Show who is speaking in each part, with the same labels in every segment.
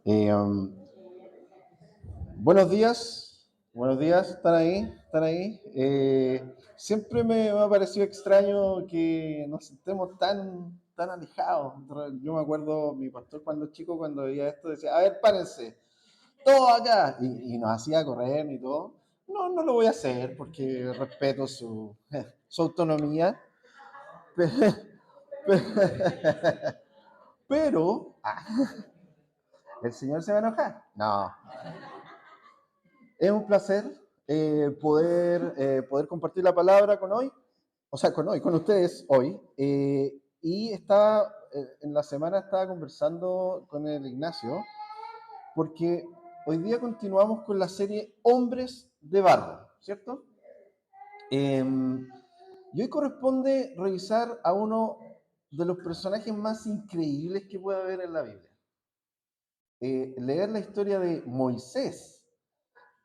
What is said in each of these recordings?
Speaker 1: Eh, um, buenos días, ¿están ahí? ¿Están ahí? Siempre me ha parecido extraño que nos sentemos tan alejados. Yo me acuerdo, mi pastor cuando chico, cuando veía esto, decía, a ver, párense, todo acá, y nos hacía correr y todo. No, no lo voy a hacer porque respeto su autonomía, pero, ¿el Señor se va a enojar? No, es un placer poder compartir la palabra con hoy, o sea, con ustedes hoy. En la semana estaba conversando con el Ignacio, porque hoy día continuamos con la serie Hombres de Barro, ¿cierto? Eh, y hoy corresponde revisar a uno de los personajes más increíbles que puede haber en la Biblia. Leer la historia de Moisés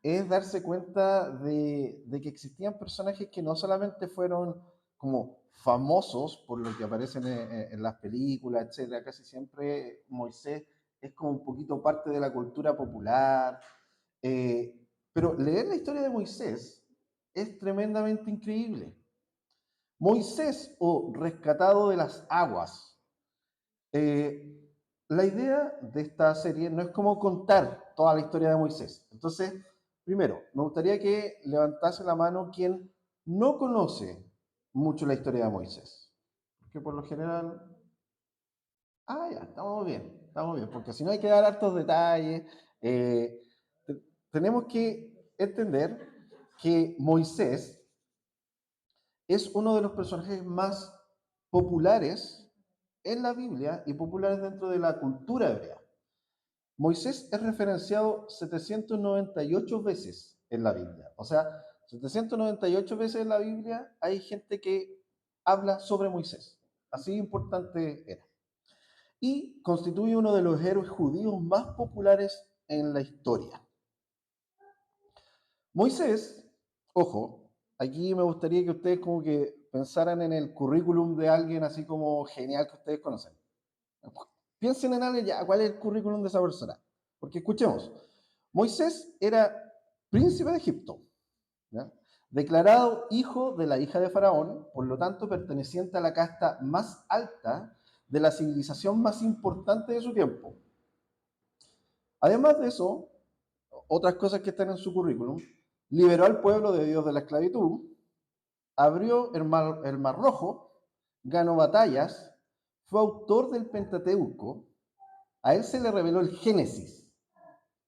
Speaker 1: es darse cuenta de que existían personajes que no solamente fueron como famosos por lo que aparecen en las películas, etcétera. Casi siempre Moisés es como un poquito parte de la cultura popular. Pero leer la historia de Moisés es tremendamente increíble. Moisés, o rescatado de las aguas. Eh, la idea de esta serie no es como contar toda la historia de Moisés. Entonces, primero, me gustaría que levantase la mano quien no conoce mucho la historia de Moisés. Porque por lo general, ya, estamos bien, porque si no hay que dar hartos detalles. eh, Tenemos que entender que Moisés es uno de los personajes más populares en la Biblia y populares dentro de la cultura hebrea. Moisés es referenciado 798 veces en la Biblia. O sea, 798 veces en la Biblia hay gente que habla sobre Moisés. Así importante era. Y constituye uno de los héroes judíos más populares en la historia. Moisés, ojo, aquí me gustaría que ustedes como que pensaran en el currículum de alguien así como genial que ustedes conocen. Piensen en alguien ya, ¿cuál es el currículum de esa persona? Porque escuchemos, Moisés era príncipe de Egipto, ¿ya? Declarado hijo de la hija de Faraón, por lo tanto perteneciente a la casta más alta de la civilización más importante de su tiempo. Además de eso, otras cosas que están en su currículum, liberó al pueblo de Dios de la esclavitud, abrió el mar Rojo, ganó batallas, fue autor del Pentateuco, a él se le reveló el Génesis.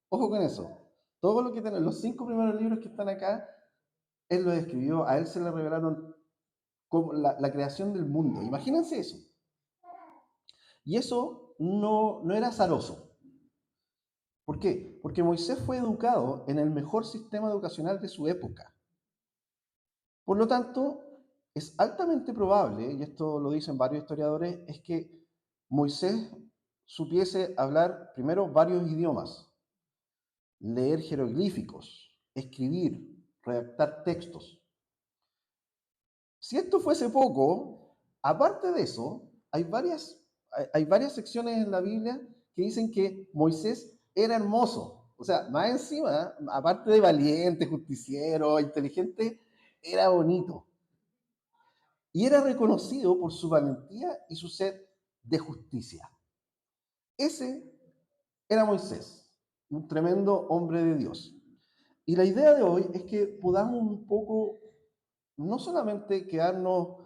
Speaker 1: Ojo con eso. Todo lo que tienen, los 5 primeros libros que están acá, él los escribió, a él se le revelaron como la creación del mundo. Imagínense eso. Y eso no era azaroso. ¿Por qué? Porque Moisés fue educado en el mejor sistema educacional de su época. Por lo tanto, es altamente probable, y esto lo dicen varios historiadores, es que Moisés supiese hablar primero varios idiomas, leer jeroglíficos, escribir, redactar textos. Si esto fuese poco, aparte de eso, hay varias secciones en la Biblia que dicen que Moisés era hermoso. O sea, más encima, aparte de valiente, justiciero, inteligente, era bonito. Y era reconocido por su valentía y su sed de justicia. Ese era Moisés, un tremendo hombre de Dios. Y la idea de hoy es que podamos un poco, no solamente quedarnos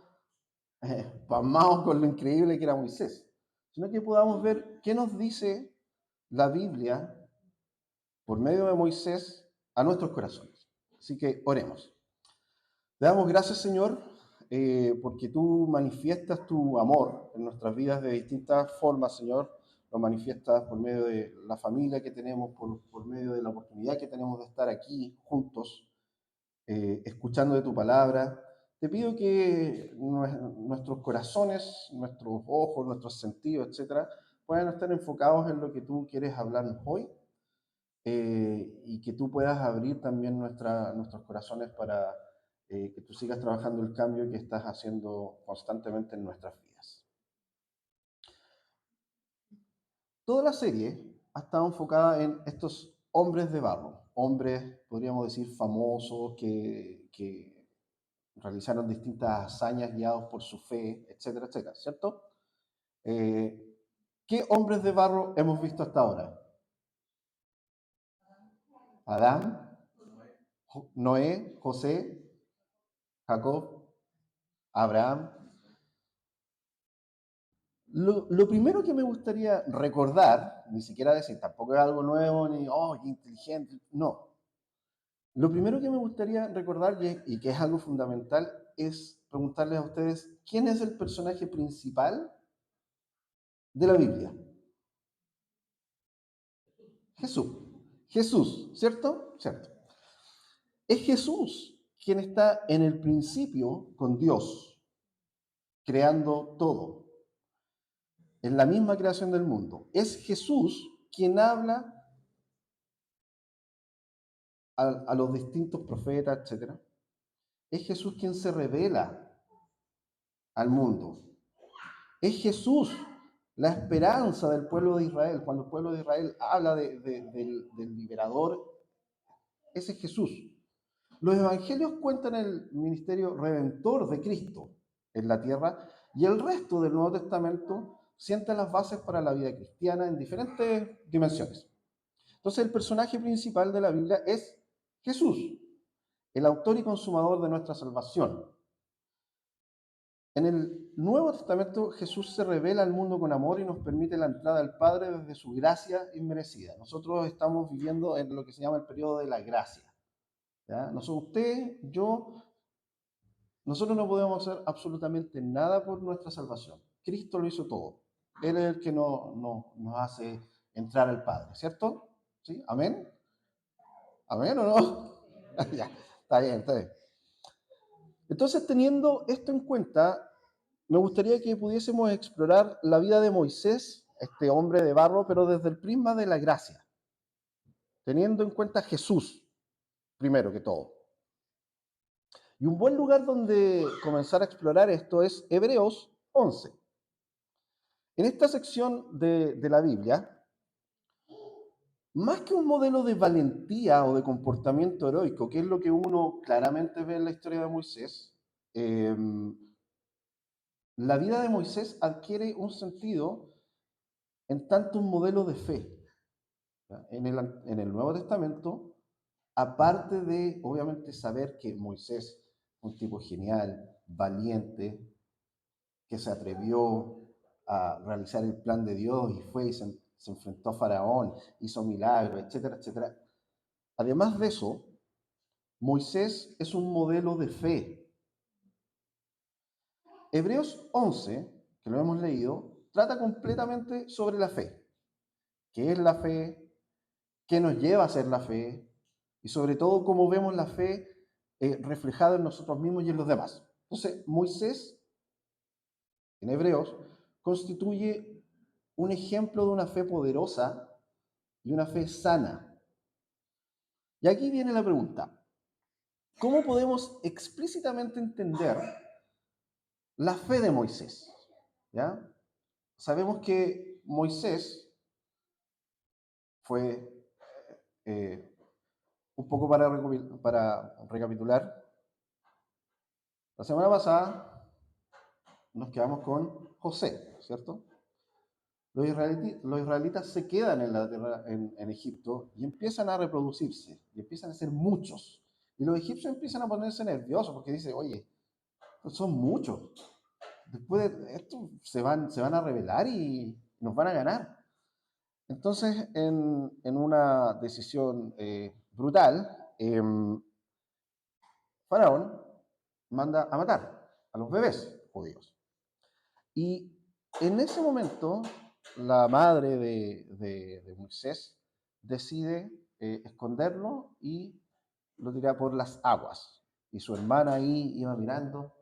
Speaker 1: pasmados con lo increíble que era Moisés, sino que podamos ver qué nos dice la Biblia por medio de Moisés a nuestros corazones. Así que oremos. Te damos gracias, Señor, porque tú manifiestas tu amor en nuestras vidas de distintas formas, Señor. Lo manifiestas por medio de la familia que tenemos, por medio de la oportunidad que tenemos de estar aquí juntos, escuchando de tu palabra. Te pido que nuestros corazones, nuestros ojos, nuestros sentidos, etcétera, puedan estar enfocados en lo que tú quieres hablarnos hoy, y que tú puedas abrir también nuestros corazones para que tú sigas trabajando el cambio que estás haciendo constantemente en nuestras vidas. Toda la serie ha estado enfocada en estos hombres de barro, hombres, podríamos decir, famosos, que realizaron distintas hazañas guiados por su fe, etcétera, etcétera, ¿cierto? ¿Qué hombres de barro hemos visto hasta ahora? Adán, Noé, José, Jacob, Abraham. Lo primero que me gustaría recordar, ni siquiera decir, tampoco es algo nuevo, ni, oh, qué inteligente, no. Lo primero que me gustaría recordar, y que es algo fundamental, es preguntarles a ustedes, ¿quién es el personaje principal de la Biblia? Jesús. Jesús, ¿cierto? Cierto. Es Jesús quien está en el principio con Dios, creando todo, en la misma creación del mundo. Es Jesús quien habla a los distintos profetas, etc. Es Jesús quien se revela al mundo. Es Jesús la esperanza del pueblo de Israel. Cuando el pueblo de Israel habla del liberador, ese es Jesús. Los evangelios cuentan el ministerio redentor de Cristo en la tierra y el resto del Nuevo Testamento sienta las bases para la vida cristiana en diferentes dimensiones. Entonces el personaje principal de la Biblia es Jesús, el autor y consumador de nuestra salvación. En el Nuevo Testamento Jesús se revela al mundo con amor y nos permite la entrada al Padre desde su gracia inmerecida. Nosotros estamos viviendo en lo que se llama el periodo de la gracia. ¿Ya? Nosotros, usted, yo, nosotros no podemos hacer absolutamente nada por nuestra salvación. Cristo lo hizo todo. Él es el que nos hace entrar al Padre, ¿cierto? ¿Sí? ¿Amén? ¿Amén o no? Ya, está bien, está bien. Entonces, teniendo esto en cuenta, me gustaría que pudiésemos explorar la vida de Moisés, este hombre de barro, pero desde el prisma de la gracia, teniendo en cuenta a Jesús, primero que todo. Y un buen lugar donde comenzar a explorar esto es Hebreos 11. En esta sección de la Biblia, más que un modelo de valentía o de comportamiento heroico, que es lo que uno claramente ve en la historia de Moisés, eh, la vida de Moisés adquiere un sentido en tanto un modelo de fe. En el Nuevo Testamento, aparte de, obviamente, saber que Moisés fue un tipo genial, valiente, que se atrevió a realizar el plan de Dios y fue y se enfrentó a Faraón, hizo milagros, etcétera, etcétera. Además de eso, Moisés es un modelo de fe. Hebreos 11, que lo hemos leído, trata completamente sobre la fe. ¿Qué es la fe? ¿Qué nos lleva a ser la fe? Y sobre todo, cómo vemos la fe reflejada en nosotros mismos y en los demás. Entonces, Moisés, en Hebreos, constituye un ejemplo de una fe poderosa y una fe sana. Y aquí viene la pregunta: ¿cómo podemos explícitamente entender la fe de Moisés? ¿Ya? Sabemos que Moisés fue, eh, un poco para recapitular, la semana pasada nos quedamos con José, ¿cierto? Los israelitas se quedan en la tierra, en Egipto, y empiezan a reproducirse, y empiezan a ser muchos. Y los egipcios empiezan a ponerse nerviosos porque dicen, oye, son muchos. Después de esto se van a rebelar y nos van a ganar. Entonces, en una decisión brutal, Faraón manda a matar a los bebés judíos. Y en ese momento, la madre de Moisés decide esconderlo y lo tira por las aguas. Y su hermana ahí iba mirando.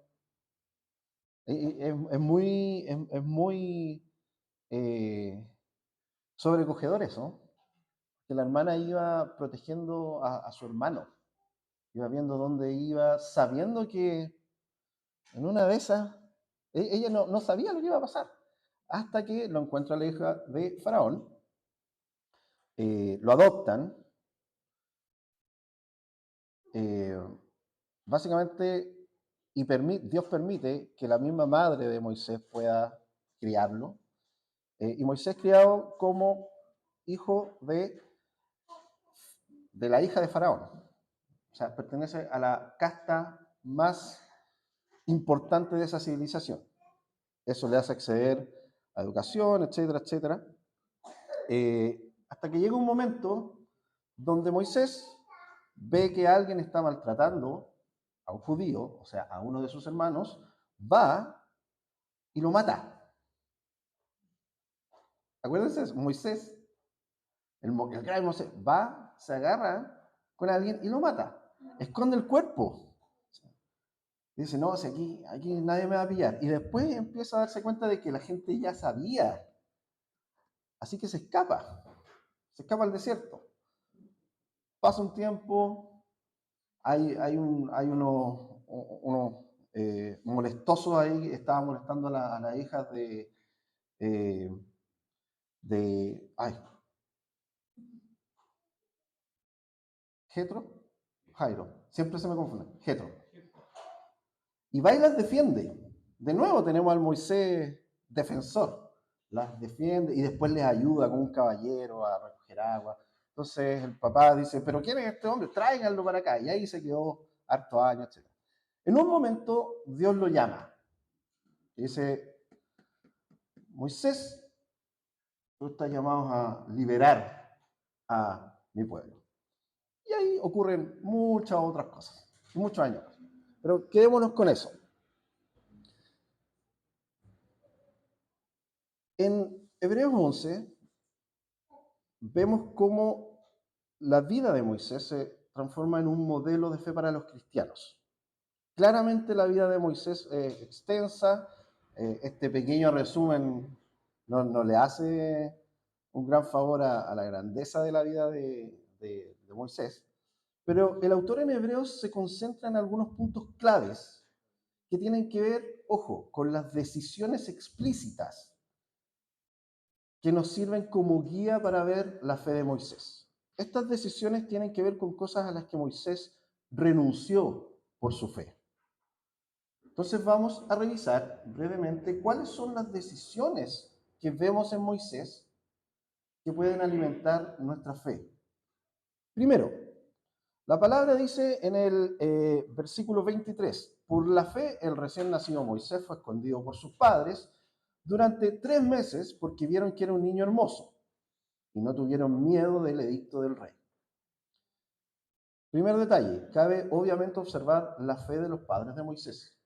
Speaker 1: Es muy eh, sobrecogedor eso, que la hermana iba protegiendo a su hermano, iba viendo dónde iba, sabiendo que en una de esas, ella no sabía lo que iba a pasar, hasta que lo encuentra la hija de Faraón lo adoptan. eh, Básicamente, y Dios permite que la misma madre de Moisés pueda criarlo. Y Moisés criado como hijo de la hija de Faraón. O sea, pertenece a la casta más importante de esa civilización. Eso le hace acceder a educación, etcétera, etcétera. Hasta que llega un momento donde Moisés ve que alguien está maltratando a un judío, o sea, a uno de sus hermanos, va y lo mata. Acuérdense, Moisés, el gran Moisés, va, se agarra con alguien y lo mata. Esconde el cuerpo. Dice, no, si aquí nadie me va a pillar. Y después empieza a darse cuenta de que la gente ya sabía. Así que se escapa al desierto. Pasa un tiempo, hay unos molestosos ahí, estaban molestando a las hijas eh, ay, Jetro, Jairo, siempre se me confunde, Jetro. Y va y las defiende. De nuevo tenemos al Moisés defensor. Las defiende y después les ayuda con un caballero a recoger agua. Entonces el papá dice, pero ¿quién es este hombre? Tráiganlo para acá. Y ahí se quedó hartos años, etc. En un momento Dios lo llama. Y dice, Moisés, tú estás llamado a liberar a mi pueblo. Y ahí ocurren muchas otras cosas, muchos años. Pero quedémonos con eso. En Hebreos 11 vemos cómo la vida de Moisés se transforma en un modelo de fe para los cristianos. Claramente la vida de Moisés es extensa. Este pequeño resumen no le hace un gran favor a la grandeza de la vida de Moisés, pero el autor en Hebreos se concentra en algunos puntos claves que tienen que ver, ojo, con las decisiones explícitas que nos sirven como guía para ver la fe de Moisés. Estas decisiones tienen que ver con cosas a las que Moisés renunció por su fe. Entonces vamos a revisar brevemente cuáles son las decisiones que vemos en Moisés que pueden alimentar nuestra fe. Primero, la palabra dice en el versículo 23, por la fe el recién nacido Moisés fue escondido por sus padres durante 3 meses porque vieron que era un niño hermoso y no tuvieron miedo del edicto del rey. Primer detalle, cabe obviamente observar la fe de los padres de Moisés.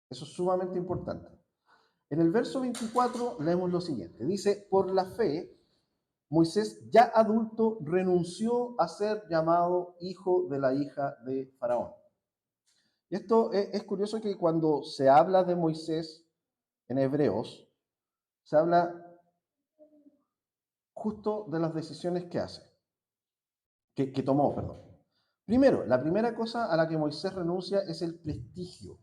Speaker 1: Eso es sumamente importante. En el verso 24 leemos lo siguiente. Dice, por la fe, Moisés ya adulto renunció a ser llamado hijo de la hija de Faraón. Y esto es curioso que cuando se habla de Moisés en Hebreos, se habla justo de las decisiones que hace, que tomó, perdón. Primero, la primera cosa a la que Moisés renuncia es el prestigio.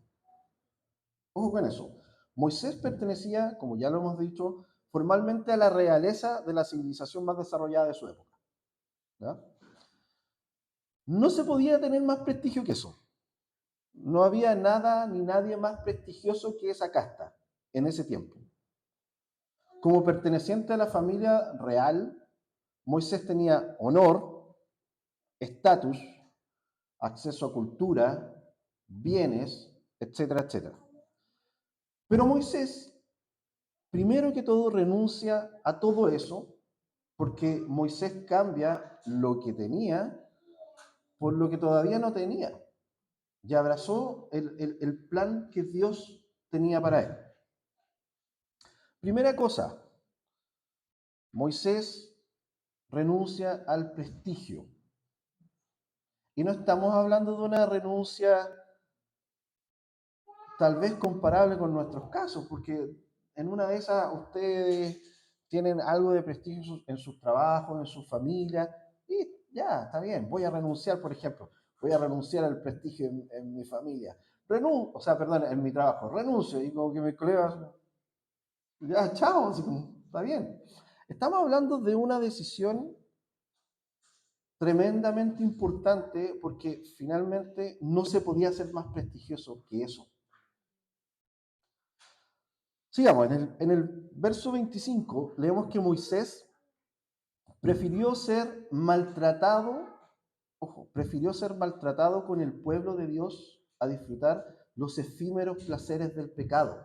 Speaker 1: Ojo con eso. Moisés pertenecía, como ya lo hemos dicho, formalmente a la realeza de la civilización más desarrollada de su época. ¿Ya? No se podía tener más prestigio que eso. No había nada ni nadie más prestigioso que esa casta en ese tiempo. Como perteneciente a la familia real, Moisés tenía honor, estatus, acceso a cultura, bienes, etcétera, etcétera. Pero Moisés, primero que todo, renuncia a todo eso porque Moisés cambia lo que tenía por lo que todavía no tenía y abrazó el plan que Dios tenía para él. Primera cosa, Moisés renuncia al prestigio. Y no estamos hablando de una renuncia tal vez comparable con nuestros casos, porque en una de esas ustedes tienen algo de prestigio en sus trabajos, en sus familias, y ya, está bien, voy a renunciar, por ejemplo, voy a renunciar al prestigio en mi familia, en mi trabajo, renuncio, y como que mis colegas, ya, chao, así como, está bien. Estamos hablando de una decisión tremendamente importante porque finalmente no se podía ser más prestigioso que eso. Sigamos, en el verso 25 leemos que Moisés prefirió ser maltratado, ojo, prefirió ser maltratado con el pueblo de Dios a disfrutar los efímeros placeres del pecado.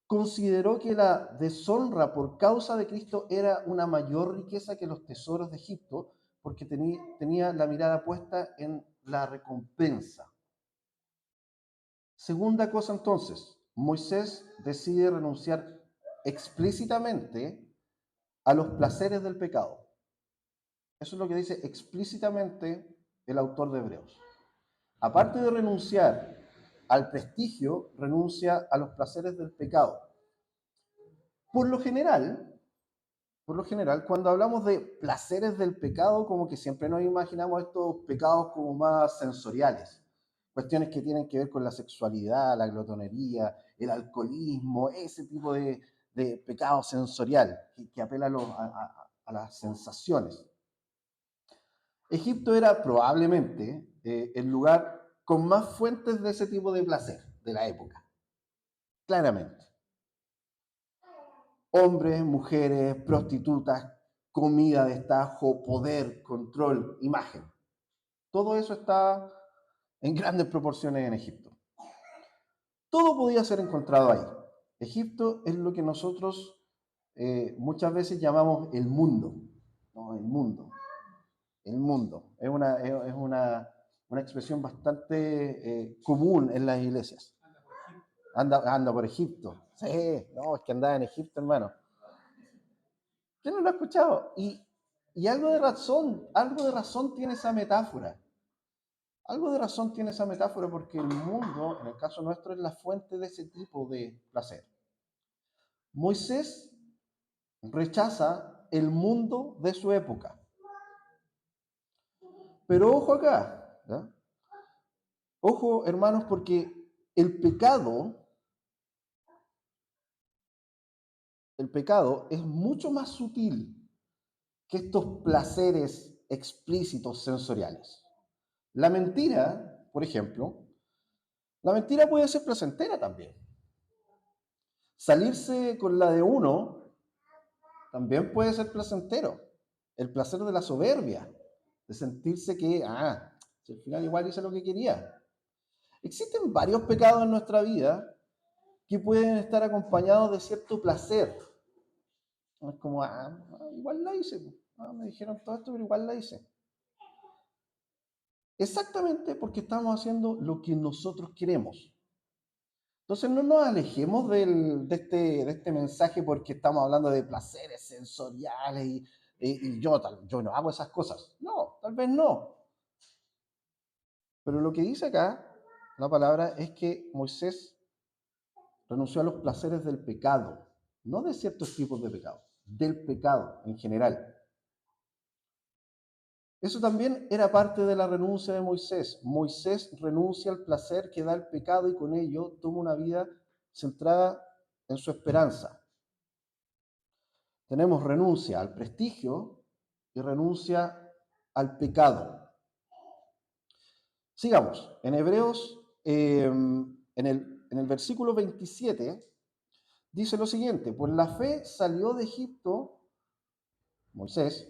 Speaker 1: Consideró que la deshonra por causa de Cristo era una mayor riqueza que los tesoros de Egipto, porque tenía la mirada puesta en la recompensa. Segunda cosa entonces, Moisés decide renunciar explícitamente a los placeres del pecado. Eso es lo que dice explícitamente el autor de Hebreos. Aparte de renunciar al prestigio, renuncia a los placeres del pecado. Por lo general, cuando hablamos de placeres del pecado, como que siempre nos imaginamos estos pecados como más sensoriales. Cuestiones que tienen que ver con la sexualidad, la glotonería, el alcoholismo, ese tipo de pecado sensorial que apela a las sensaciones. Egipto era probablemente el lugar con más fuentes de ese tipo de placer de la época. Claramente. Hombres, mujeres, prostitutas, comida, destajo, poder, control, imagen. Todo eso está en grandes proporciones en Egipto. Todo podía ser encontrado ahí. Egipto es lo que nosotros muchas veces llamamos el mundo. ¿No? El mundo. El mundo. Es una expresión bastante común en las iglesias. Anda por Egipto. Sí, no, es que andaba en Egipto, hermano. ¿Quién no lo ha escuchado? Y algo de razón tiene esa metáfora. Algo de razón tiene esa metáfora porque el mundo, en el caso nuestro, es la fuente de ese tipo de placer. Moisés rechaza el mundo de su época. Pero ojo acá, ¿ya? Ojo, hermanos, porque el pecado es mucho más sutil que estos placeres explícitos sensoriales. La mentira, por ejemplo, la mentira puede ser placentera también. Salirse con la de uno también puede ser placentero. El placer de la soberbia, de sentirse que, si al final igual hice lo que quería. Existen varios pecados en nuestra vida que pueden estar acompañados de cierto placer. Es como, igual la hice. Me dijeron todo esto, pero igual la hice. Exactamente porque estamos haciendo lo que nosotros queremos. Entonces no nos alejemos de este mensaje porque estamos hablando de placeres sensoriales y yo no hago esas cosas. No, tal vez no. Pero lo que dice acá la palabra es que Moisés renunció a los placeres del pecado, no de ciertos tipos de pecado, del pecado en general. Eso también era parte de la renuncia de Moisés. Moisés renuncia al placer que da el pecado y con ello toma una vida centrada en su esperanza. Tenemos renuncia al prestigio y renuncia al pecado. Sigamos, en Hebreos, en el versículo 27, dice lo siguiente: por la fe salió de Egipto Moisés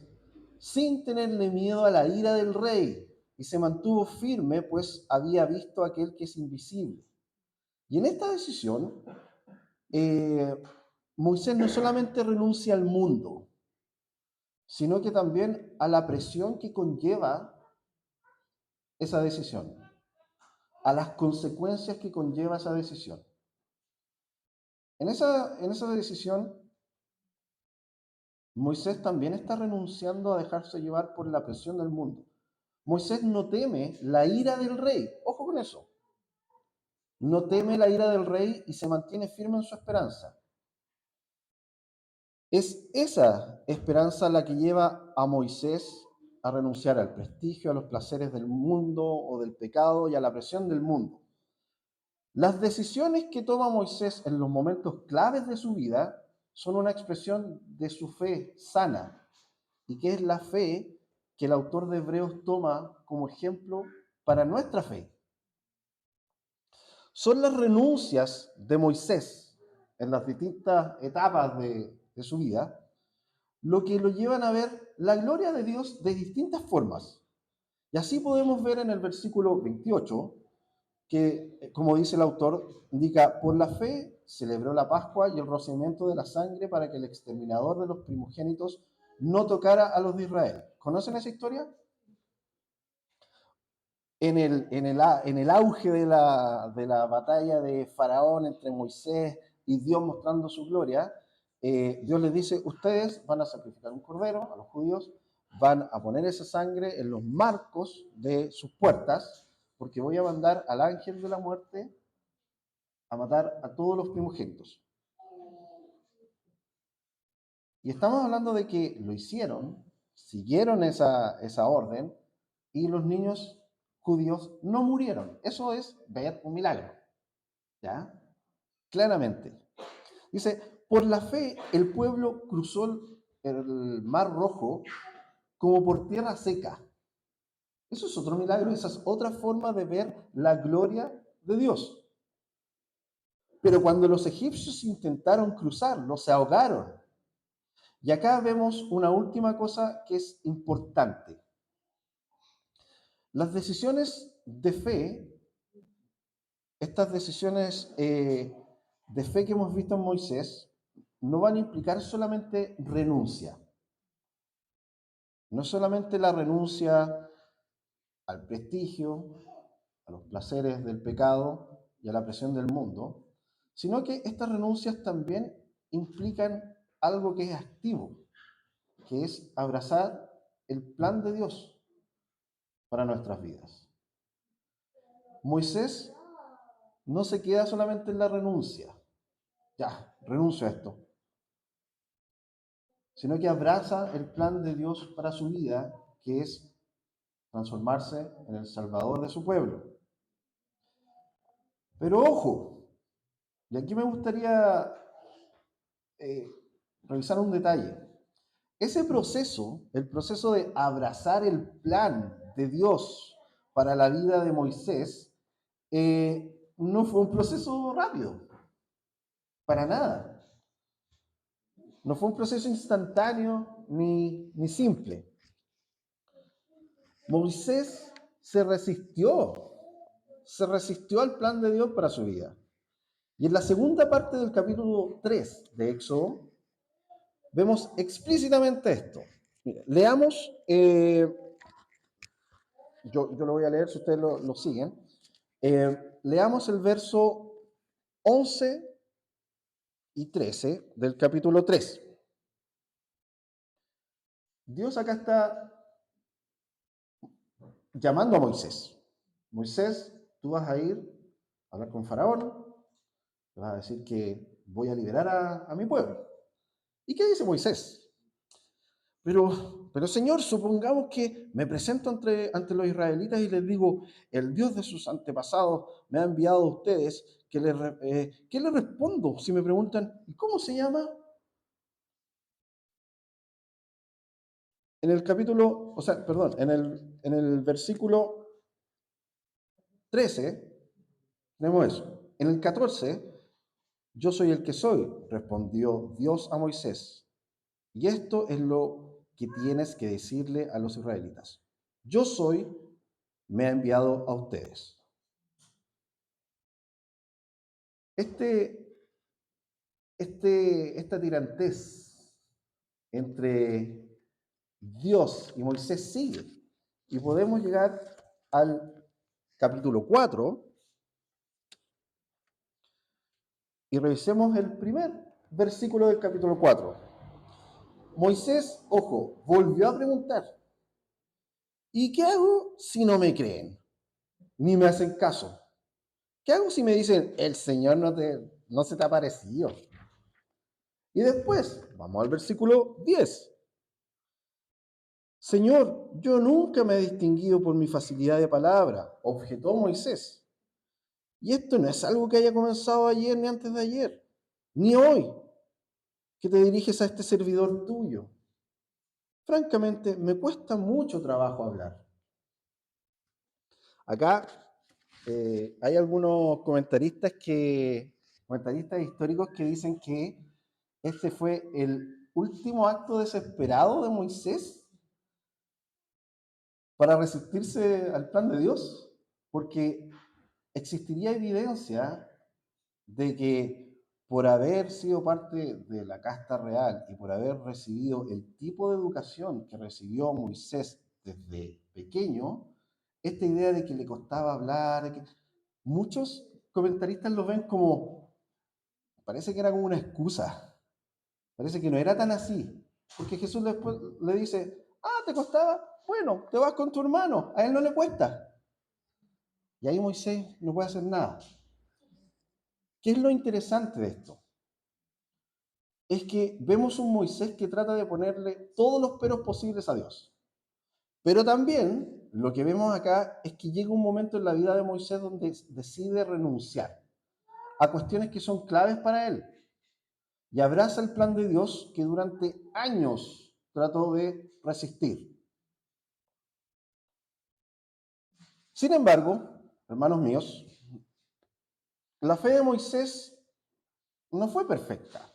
Speaker 1: sin tenerle miedo a la ira del rey y se mantuvo firme, pues había visto a aquel que es invisible. Y en esta decisión, Moisés no solamente renuncia al mundo, sino que también a la presión que conlleva esa decisión, a las consecuencias que conlleva esa decisión. En esa decisión, Moisés también está renunciando a dejarse llevar por la presión del mundo. Moisés no teme la ira del rey, ojo con eso. No teme la ira del rey y se mantiene firme en su esperanza. Es esa esperanza la que lleva a Moisés a renunciar al prestigio, a los placeres del mundo o del pecado y a la presión del mundo. Las decisiones que toma Moisés en los momentos claves de su vida son una expresión de su fe sana. ¿Y qué es la fe que el autor de Hebreos toma como ejemplo para nuestra fe? Son las renuncias de Moisés en las distintas etapas de su vida, lo que lo llevan a ver la gloria de Dios de distintas formas. Y así podemos ver en el versículo 28 que, como dice el autor, indica, por la fe celebró la Pascua y el rociamiento de la sangre para que el exterminador de los primogénitos no tocara a los de Israel. ¿Conocen esa historia? En el auge de la batalla de Faraón entre Moisés y Dios mostrando su gloria, Dios les dice, ustedes van a sacrificar un cordero a los judíos, van a poner esa sangre en los marcos de sus puertas, porque voy a mandar al ángel de la muerte a matar a todos los primogénitos. Y estamos hablando de que lo hicieron, siguieron esa orden, y los niños judíos no murieron. Eso es ver un milagro, ¿ya? Claramente. Dice, por la fe el pueblo cruzó el mar Rojo como por tierra seca. Eso es otro milagro, esa es otra forma de ver la gloria de Dios. Pero cuando los egipcios intentaron cruzarlo, se ahogaron. Y acá vemos una última cosa que es importante. Las decisiones de fe, estas decisiones de fe que hemos visto en Moisés, no van a implicar solamente renuncia. No solamente la renuncia al prestigio, a los placeres del pecado y a la presión del mundo, sino que estas renuncias también implican algo que es activo, que es abrazar el plan de Dios para nuestras vidas. Moisés no se queda solamente en la renuncia, ya, renuncio a esto, sino que abraza el plan de Dios para su vida, que es transformarse en el Salvador de su pueblo. Pero ojo, y aquí me gustaría revisar un detalle. Ese proceso, el proceso de abrazar el plan de Dios para la vida de Moisés, no fue un proceso rápido, para nada. No fue un proceso instantáneo ni simple. Moisés se resistió al plan de Dios para su vida. Y en la segunda parte del capítulo 3 de Éxodo, vemos explícitamente esto. Mira, leamos, yo lo voy a leer si ustedes lo siguen. Leamos el verso 11 y 13 del capítulo 3. Dios acá está llamando a Moisés. Moisés, tú vas a ir a hablar con Faraón, le vas a decir que voy a liberar a mi pueblo. ¿Y qué dice Moisés? Pero Señor, supongamos que me presento ante los israelitas y les digo, el Dios de sus antepasados me ha enviado a ustedes, ¿qué les respondo si me preguntan, ¿y cómo se llama? En el capítulo, en el versículo 13, tenemos eso. En el 14, yo soy el que soy, respondió Dios a Moisés. Y esto es lo que tienes que decirle a los israelitas. Yo soy, me ha enviado a ustedes. Esta tirantez entre Dios y Moisés sigue. Y podemos llegar al capítulo 4 y revisemos el primer versículo del capítulo 4. Moisés, ojo, volvió a preguntar, ¿y qué hago si no me creen? Ni me hacen caso. ¿Qué hago si me dicen, el Señor no se te ha parecido? Y después, vamos al versículo 10. Señor, yo nunca me he distinguido por mi facilidad de palabra, objetó Moisés. Y esto no es algo que haya comenzado ayer ni antes de ayer, ni hoy. que te diriges a este servidor tuyo. Francamente, me cuesta mucho trabajo hablar. Acá hay algunos comentaristas históricos que dicen que este fue el último acto desesperado de Moisés para resistirse al plan de Dios, porque existiría evidencia de que por haber sido parte de la casta real y por haber recibido el tipo de educación que recibió Moisés desde pequeño, esta idea de que le costaba hablar, muchos comentaristas lo ven como, parece que era como una excusa, parece que no era tan así, porque Jesús después le dice, ¿te costaba? Bueno, te vas con tu hermano, a él no le cuesta. Y ahí Moisés no puede hacer nada. ¿Qué es lo interesante de esto? Es que vemos un Moisés que trata de ponerle todos los peros posibles a Dios. Pero también lo que vemos acá es que llega un momento en la vida de Moisés donde decide renunciar a cuestiones que son claves para él y abraza el plan de Dios que durante años trató de resistir. Sin embargo, hermanos míos, la fe de Moisés no fue perfecta.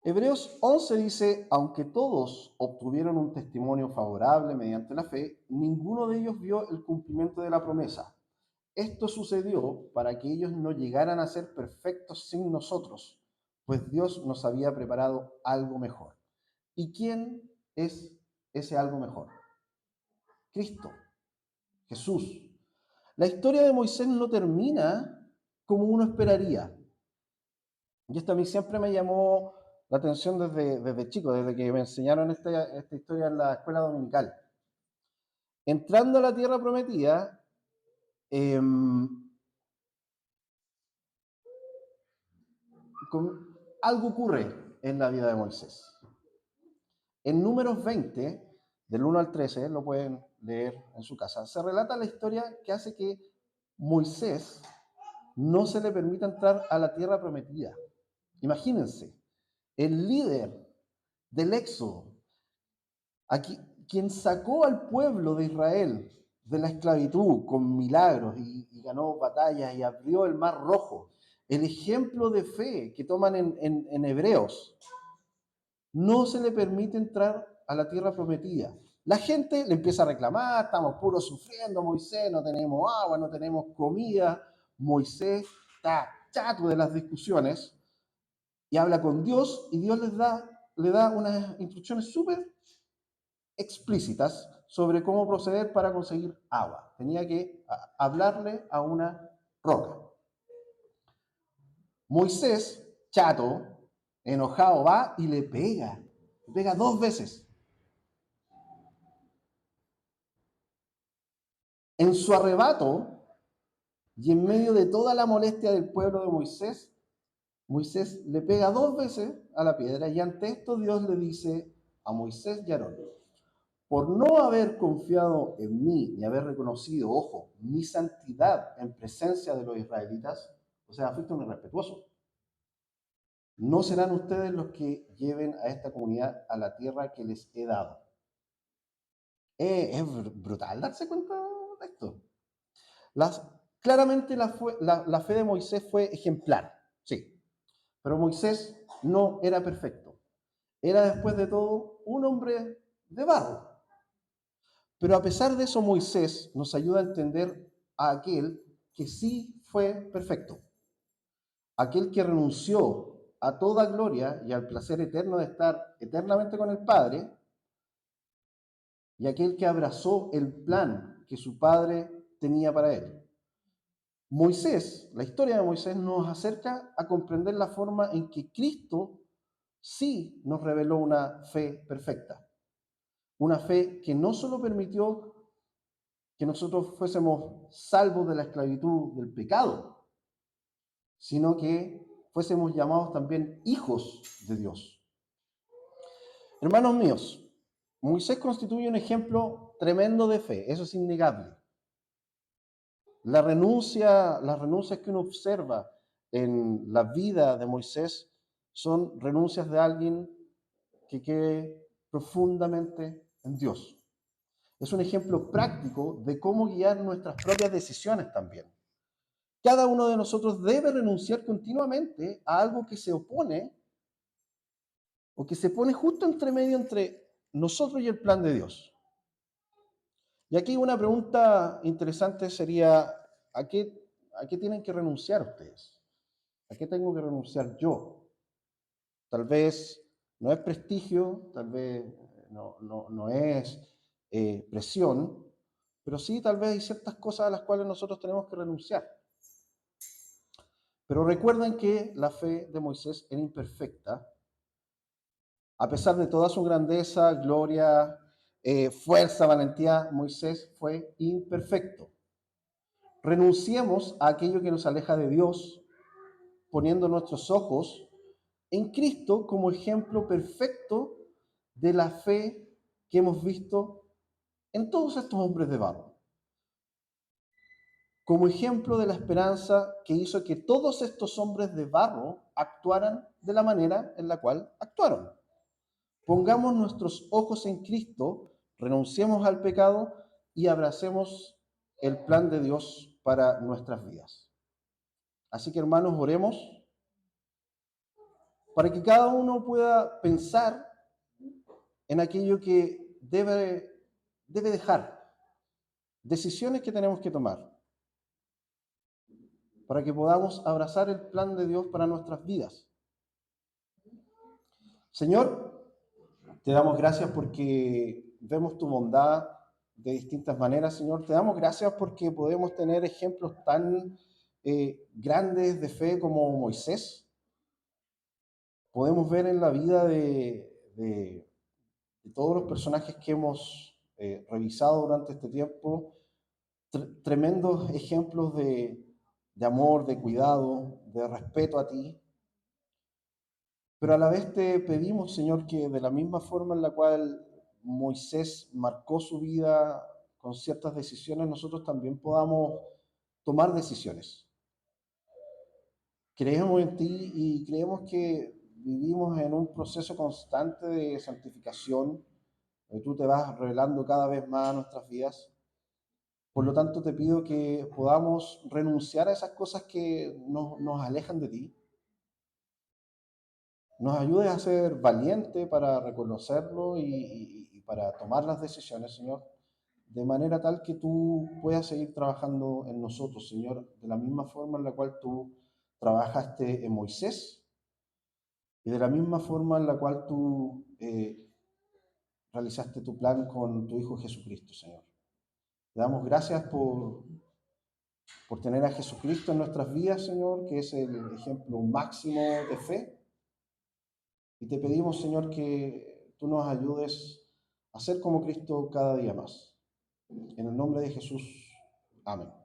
Speaker 1: Hebreos 11 dice, aunque todos obtuvieron un testimonio favorable mediante la fe, ninguno de ellos vio el cumplimiento de la promesa. Esto sucedió para que ellos no llegaran a ser perfectos sin nosotros, pues Dios nos había preparado algo mejor. ¿Y quién es ese algo mejor? Cristo, Jesús. La historia de Moisés no termina como uno esperaría. Y esto a mí siempre me llamó la atención desde chico, desde que me enseñaron esta historia en la escuela dominical. Entrando a la tierra prometida, eh, algo ocurre en la vida de Moisés. En Números 20, del 1 al 13, lo pueden leer en su casa, se relata la historia que hace que Moisés no se le permita entrar a la tierra prometida. Imagínense, el líder del Éxodo, aquí, quien sacó al pueblo de Israel de la esclavitud con milagros y ganó batallas y abrió el mar rojo, el ejemplo de fe que toman en Hebreos, no se le permite entrar a la tierra prometida. La gente le empieza a reclamar, estamos puros sufriendo, Moisés, no tenemos agua, no tenemos comida. Moisés está chato de las discusiones y habla con Dios y Dios le da unas instrucciones súper explícitas sobre cómo proceder para conseguir agua. Tenía que hablarle a una roca. Moisés, chato, enojado, va y le pega 2 veces. En su arrebato y en medio de toda la molestia del pueblo de Moisés, Moisés le pega 2 veces a la piedra y ante esto Dios le dice a Moisés y a Aarón, por no haber confiado en mí y haber reconocido, ojo, mi santidad en presencia de los israelitas, o sea, fuiste un irrespetuoso. No serán ustedes los que lleven a esta comunidad a la tierra que les he dado. Es brutal darse cuenta de esto. Claramente la fe de Moisés fue ejemplar, sí, pero Moisés no era perfecto. Era después de todo un hombre de barro. Pero a pesar de eso, Moisés nos ayuda a entender a aquel que sí fue perfecto, aquel que renunció a toda gloria y al placer eterno de estar eternamente con el Padre, y aquel que abrazó el plan que su Padre tenía para él. Moisés, la historia de Moisés nos acerca a comprender la forma en que Cristo sí nos reveló una fe perfecta, una fe que no solo permitió que nosotros fuésemos salvos de la esclavitud del pecado, sino que fuésemos llamados también hijos de Dios. Hermanos míos, Moisés constituye un ejemplo tremendo de fe, eso es innegable. Las renuncias que uno observa en la vida de Moisés son renuncias de alguien que cree profundamente en Dios. Es un ejemplo práctico de cómo guiar nuestras propias decisiones también. Cada uno de nosotros debe renunciar continuamente a algo que se opone o que se pone justo entre medio entre nosotros y el plan de Dios. Y aquí una pregunta interesante sería, ¿a qué tienen que renunciar ustedes? ¿A qué tengo que renunciar yo? Tal vez no es prestigio, tal vez no es presión, pero sí tal vez hay ciertas cosas a las cuales nosotros tenemos que renunciar. Pero recuerden que la fe de Moisés era imperfecta. A pesar de toda su grandeza, gloria, fuerza, valentía, Moisés fue imperfecto. Renunciemos a aquello que nos aleja de Dios, poniendo nuestros ojos en Cristo como ejemplo perfecto de la fe que hemos visto en todos estos hombres de barro. Como ejemplo de la esperanza que hizo que todos estos hombres de barro actuaran de la manera en la cual actuaron. Pongamos nuestros ojos en Cristo, renunciemos al pecado y abracemos el plan de Dios para nuestras vidas. Así que hermanos, oremos para que cada uno pueda pensar en aquello que debe dejar, decisiones que tenemos que tomar, para que podamos abrazar el plan de Dios para nuestras vidas. Señor, te damos gracias porque vemos tu bondad de distintas maneras, Señor. Te damos gracias porque podemos tener ejemplos tan grandes de fe como Moisés. Podemos ver en la vida de todos los personajes que hemos revisado durante este tiempo, tremendos ejemplos de amor, de cuidado, de respeto a ti. Pero a la vez te pedimos, Señor, que de la misma forma en la cual Moisés marcó su vida con ciertas decisiones, nosotros también podamos tomar decisiones. Creemos en ti y creemos que vivimos en un proceso constante de santificación, donde tú te vas revelando cada vez más a nuestras vidas. Por lo tanto, te pido que podamos renunciar a esas cosas que nos alejan de ti. Nos ayudes a ser valientes para reconocerlo y para tomar las decisiones, Señor, de manera tal que tú puedas seguir trabajando en nosotros, Señor, de la misma forma en la cual tú trabajaste en Moisés y de la misma forma en la cual tú realizaste tu plan con tu Hijo Jesucristo, Señor. Te damos gracias por tener a Jesucristo en nuestras vidas, Señor, que es el ejemplo máximo de fe. Y te pedimos, Señor, que tú nos ayudes a ser como Cristo cada día más. En el nombre de Jesús. Amén.